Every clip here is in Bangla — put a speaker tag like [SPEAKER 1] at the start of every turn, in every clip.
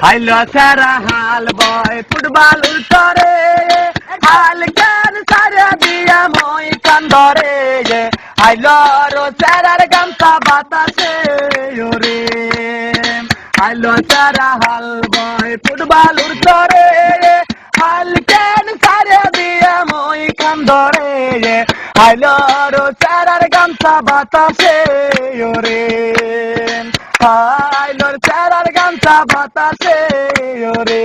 [SPEAKER 1] হাইলো সারা হাল বয় ফুটবল উল্টরে হাল কেন সারা দিয়া মই কান্দরে হাইলো রো সারার গামছা বাতাসে ওরে হাইলো সারা হাল বয় ফুটবল উল্টরে হাল কেন সারা দিয়া মই কান্দরে হাইলো রো সারার গামছা বাতাসে ওরে হাইলোর চারার গামছা বাতাসে ওরে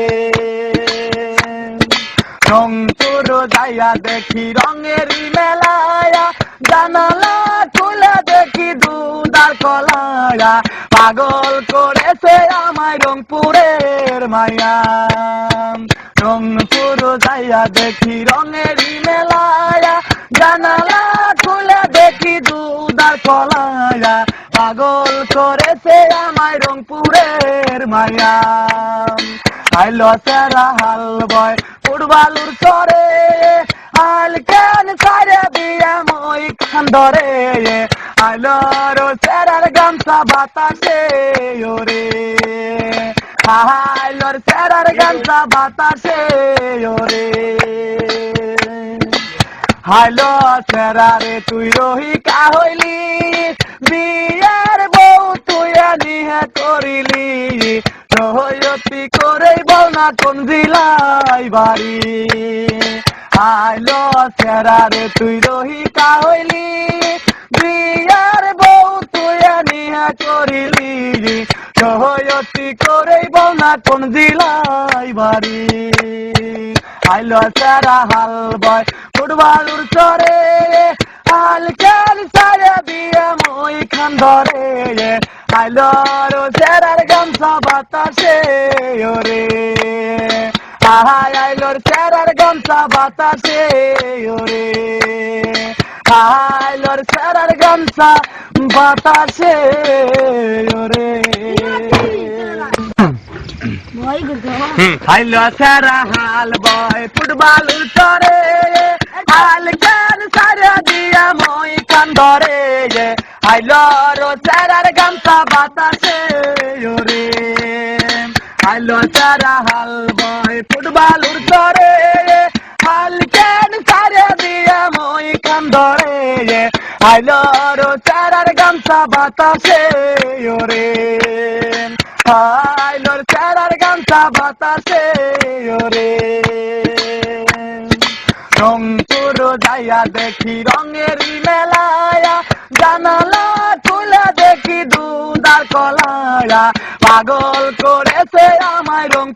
[SPEAKER 1] রংপুর যাইয়া দেখি রঙেরই মেলায়া জানালা খুলে দেখি দুধার কলায়া পাগল করেছে আমায় রংপুরের মায়া রংপুর যাইয়া দেখি রঙেরই মেলায়া জানালা খুলে দেখি দুধার কলায়া পাগল করেছে আমায় রংপুরের মায়া আইলো সারা হাল বয় ফুটবলুর চরে হাল কেন সারে দিয়া মই খান্দরে আইলো রো সারার গামছা বাতাসে ওরে আইলোর সারার গামছা বাতাসে ওরে হাইলো সেরারে তুই রহিকা হইলি বিয়ার বউ তুই নিহে করিলি রহয়তি করে বল না কোন জিলাই বাড়ি হাইলো সেরারে তুই রহিকা হইলি বিয়ার বউ তুই নিহে করিলি রহয়তি করে বল না কোন জিলাই বাড়ি হাইলো সারা হাল বয় ফুটবলুর চরে হাল কেন সারে দিয়ে মই খান্দরে হাইলো রো সারার গামছা বাতাসে ওরে হাইলোর সারার গামছা বাতাসে ওরে হাইলোর সারার গামছা বাতাসে ওরে হাইলো সারা হাল বয় ফুটবলুর চরে হাল কেন সারা দিয়া মই কান্দরে হাইলো রো সারার গামছা বাতাসে ওরে হাইলো সারা হাল বয় ফুটবলুর চরে হাল কেন সারা দিয়া মই কান্দরে হাইলো রো সারার গামছা বাতাসে ওরে হাইলোর চারার গামছা বাতাসে ওরে রংপুর যাইয়া দেখি রঙেরই মেলায়া জানালা খুলে দেখি দুধার কলায়া পাগল করেছে আমায় রংপুর